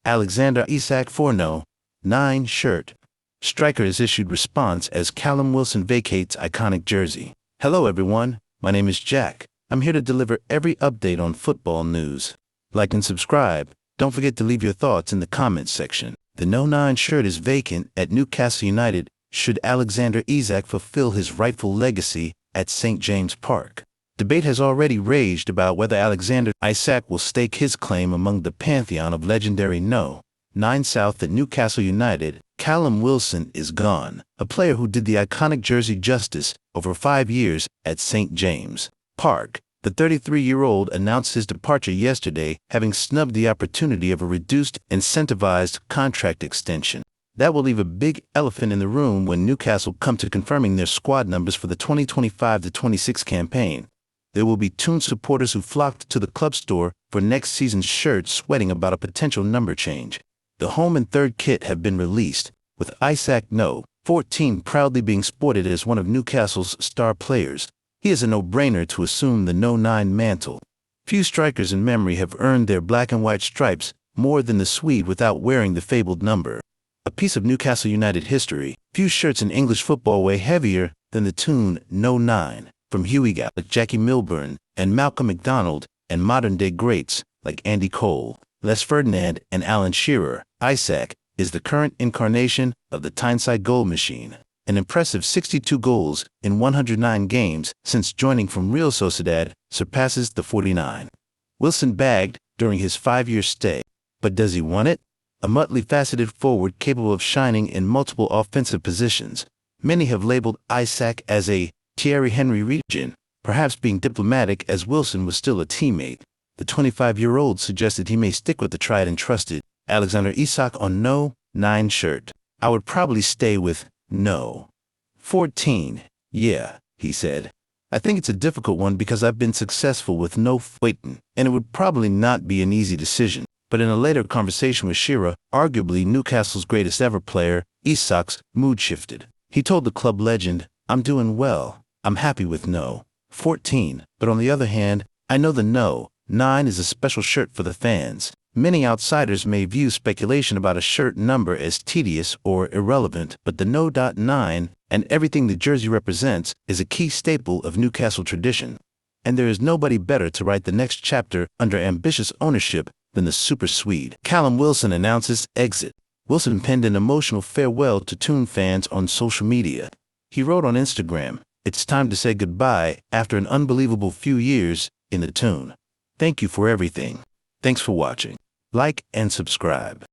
Alexander Isak for NO9 shirt. Striker has issued response as Callum Wilson vacates iconic jersey. Hello everyone, my name is Jack. I'm here to deliver every update on football news. Like and subscribe. Don't forget to leave your thoughts in the comments section. The NO9 shirt is vacant at Newcastle United should Alexander Isak fulfill his rightful legacy at St. James Park. Debate has already raged about whether Alexander Isak will stake his claim among the pantheon of legendary NO9 South at Newcastle United. Callum Wilson is gone, a player who did the iconic jersey justice over 5 years at St. James Park. The 33-year-old announced his departure yesterday, having snubbed the opportunity of a reduced, incentivized contract extension. That will leave a big elephant in the room when Newcastle come to confirming their squad numbers for the 2025-26 campaign. There will be Toon supporters who flocked to the club store for next season's shirts sweating about a potential number change. The home and third kit have been released, with Isak NO14 proudly being sported as one of Newcastle's star players. He is a no-brainer to assume the NO9 mantle. Few strikers in memory have earned their black and white stripes more than the Swede without wearing the fabled number. A piece of Newcastle United history. Few shirts in English football weigh heavier than the Toon NO9. From Hughie Gallick, Jackie Milburn, and Malcolm McDonald, and modern-day greats like Andy Cole, Les Ferdinand, and Alan Shearer, Isak is the current incarnation of the Tyneside goal machine. An impressive 62 goals in 109 games since joining from Real Sociedad surpasses the 49 Wilson bagged during his 5-year stay. But does he want it? A multifaceted forward capable of shining in multiple offensive positions. Many have labeled Isak as a Thierry Henry region, perhaps being diplomatic as Wilson was still a teammate. The 25-year-old suggested he may stick with the tried and trusted Alexander Isak on NO9 shirt. I would probably stay with NO14. Yeah, he said. I think it's a difficult one because I've been successful with NO14, and it would probably not be an easy decision. But in a later conversation with Shearer, arguably Newcastle's greatest ever player, Isak's mood shifted. He told the club legend, "I'm doing well. I'm happy with NO14, but on the other hand, I know the NO9 is a special shirt for the fans. Many outsiders may view speculation about a shirt number as tedious or irrelevant, but the NO9 and everything the jersey represents is a key staple of Newcastle tradition. And there is nobody better to write the next chapter under ambitious ownership than the Super Swede." Callum Wilson announces exit. Wilson penned an emotional farewell to Toon fans on social media. He wrote on Instagram, "It's time to say goodbye after an unbelievable few years in the Toon. Thank you for everything. Thanks for watching. Like and subscribe."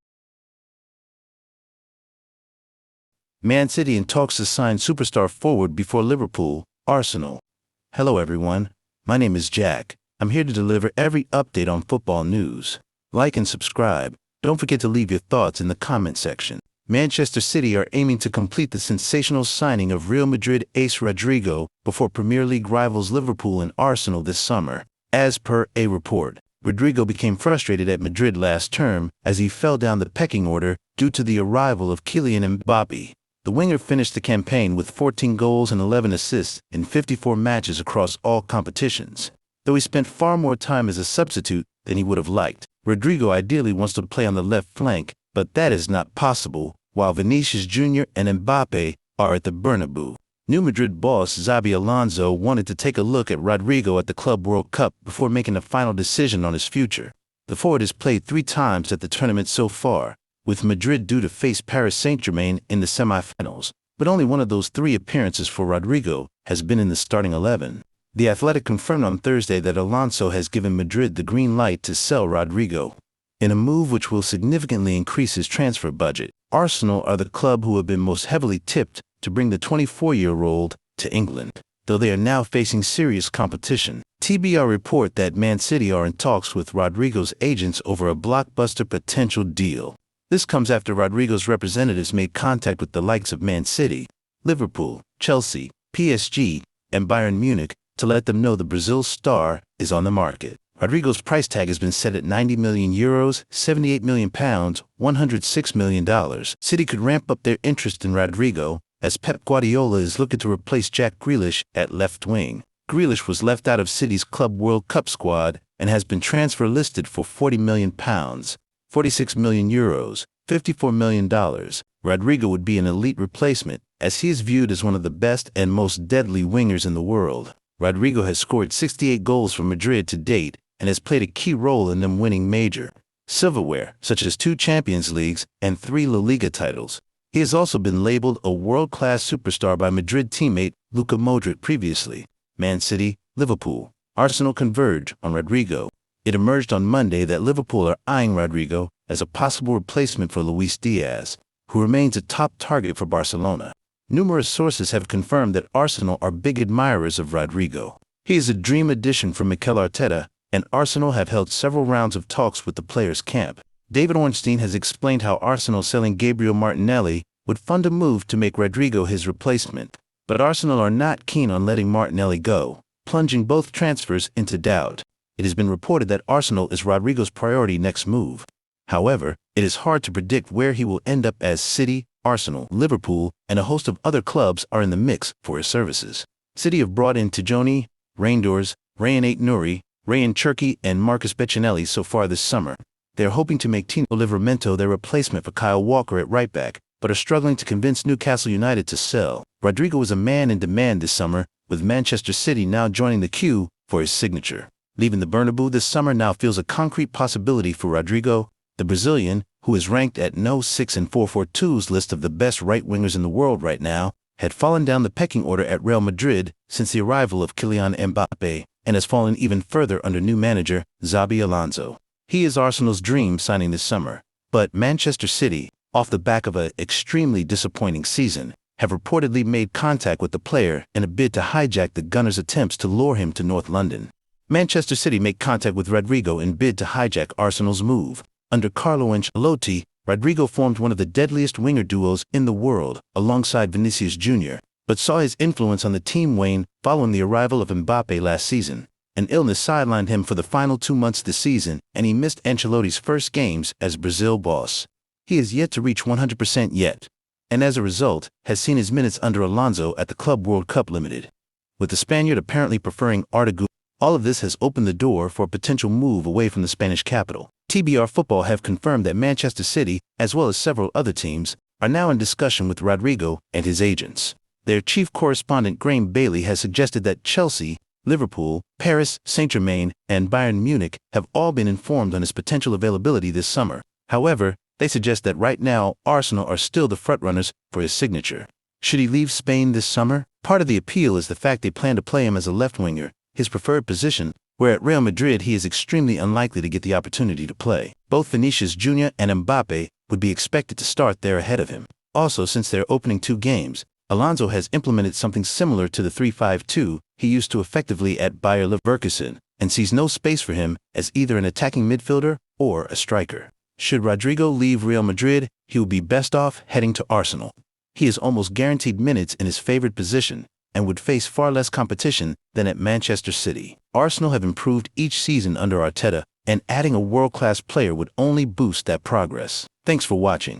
Man City in talks to sign superstar forward before Liverpool, Arsenal. Hello everyone, my name is Jack. I'm here to deliver every update on football news. Like and subscribe. Don't forget to leave your thoughts in the comment section. Manchester City are aiming to complete the sensational signing of Real Madrid ace Rodrigo before Premier League rivals Liverpool and Arsenal this summer. As per a report, Rodrigo became frustrated at Madrid last term as he fell down the pecking order due to the arrival of Kylian Mbappé. The winger finished the campaign with 14 goals and 11 assists in 54 matches across all competitions. Though he spent far more time as a substitute than he would have liked, Rodrigo ideally wants to play on the left flank, but that is not possible, while Vinicius Jr. and Mbappé are at the Bernabeu. New Madrid boss Xabi Alonso wanted to take a look at Rodrigo at the Club World Cup before making a final decision on his future. The forward has played 3 times at the tournament so far, with Madrid due to face Paris Saint-Germain in the semi-finals, but only one of those 3 appearances for Rodrigo has been in the starting 11. The Athletic confirmed on Thursday that Alonso has given Madrid the green light to sell Rodrigo. In a move which will significantly increase his transfer budget, Arsenal are the club who have been most heavily tipped to bring the 24-year-old to England, though they are now facing serious competition. TBR report that Man City are in talks with Rodrigo's agents over a blockbuster potential deal. This comes after Rodrigo's representatives made contact with the likes of Man City, Liverpool, Chelsea, PSG, and Bayern Munich to let them know the Brazil star is on the market. Rodrigo's price tag has been set at €90 million, £78 million, $106 million. City could ramp up their interest in Rodrigo, as Pep Guardiola is looking to replace Jack Grealish at left wing. Grealish was left out of City's Club World Cup squad and has been transfer listed for £40 million. €46 million, $54 million. Rodrigo would be an elite replacement, as he is viewed as one of the best and most deadly wingers in the world. Rodrigo has scored 68 goals for Madrid to date and has played a key role in them winning major silverware, such as 2 Champions Leagues and 3 La Liga titles. He has also been labeled a world-class superstar by Madrid teammate Luka Modric previously. Man City, Liverpool, Arsenal converge on Rodrigo. It emerged on Monday that Liverpool are eyeing Rodrigo as a possible replacement for Luis Diaz, who remains a top target for Barcelona. Numerous sources have confirmed that Arsenal are big admirers of Rodrigo. He is a dream addition for Mikel Arteta, and Arsenal have held several rounds of talks with the players' camp. David Ornstein has explained how Arsenal selling Gabriel Martinelli would fund a move to make Rodrigo his replacement. But Arsenal are not keen on letting Martinelli go, plunging both transfers into doubt. It has been reported that Arsenal is Rodrigo's priority next move. However, it is hard to predict where he will end up, as City, Arsenal, Liverpool, and a host of other clubs are in the mix for his services. City have brought in Tijoni, Reinders, Rayan Aït-Nouri, Rayan Cherki, and Marcus Beccinelli so far this summer. They are hoping to make Tino Livramento their replacement for Kyle Walker at right back, but are struggling to convince Newcastle United to sell. Rodrigo was a man in demand this summer, with Manchester City now joining the queue for his signature. Leaving the Bernabeu this summer now feels a concrete possibility for Rodrigo. The Brazilian, who is ranked at NO9 and 442's list of the best right wingers in the world right now, had fallen down the pecking order at Real Madrid since the arrival of Kylian Mbappé, and has fallen even further under new manager Xabi Alonso. He is Arsenal's dream signing this summer, but Manchester City, off the back of an extremely disappointing season, have reportedly made contact with the player in a bid to hijack the Gunners' attempts to lure him to North London. Manchester City made contact with Rodrigo in bid to hijack Arsenal's move. Under Carlo Ancelotti, Rodrigo formed one of the deadliest winger duos in the world, alongside Vinicius Jr., but saw his influence on the team wane following the arrival of Mbappé last season. An illness sidelined him for the final 2 months this season, and he missed Ancelotti's first games as Brazil boss. He is yet to reach 100% yet, and as a result, has seen his minutes under Alonso at the Club World Cup Limited. With the Spaniard apparently preferring Arda Güler, all of this has opened the door for a potential move away from the Spanish capital. TBR Football have confirmed that Manchester City, as well as several other teams, are now in discussion with Rodrigo and his agents. Their chief correspondent Graham Bailey has suggested that Chelsea, Liverpool, Paris, Saint-Germain, and Bayern Munich have all been informed on his potential availability this summer. However, they suggest that right now Arsenal are still the frontrunners for his signature. Should he leave Spain this summer? Part of the appeal is the fact they plan to play him as a left winger, his preferred position, where at Real Madrid he is extremely unlikely to get the opportunity to play. Both Vinicius Jr. and Mbappé would be expected to start there ahead of him. Also, since their opening 2 games, Alonso has implemented something similar to the 3-5-2 he used to effectively at Bayer Leverkusen, and sees no space for him as either an attacking midfielder or a striker. Should Rodrigo leave Real Madrid, he will be best off heading to Arsenal. He is almost guaranteed minutes in his favored position, and would face far less competition than at Manchester City. Arsenal have improved each season under Arteta, and adding a world-class player would only boost that progress. Thanks for watching.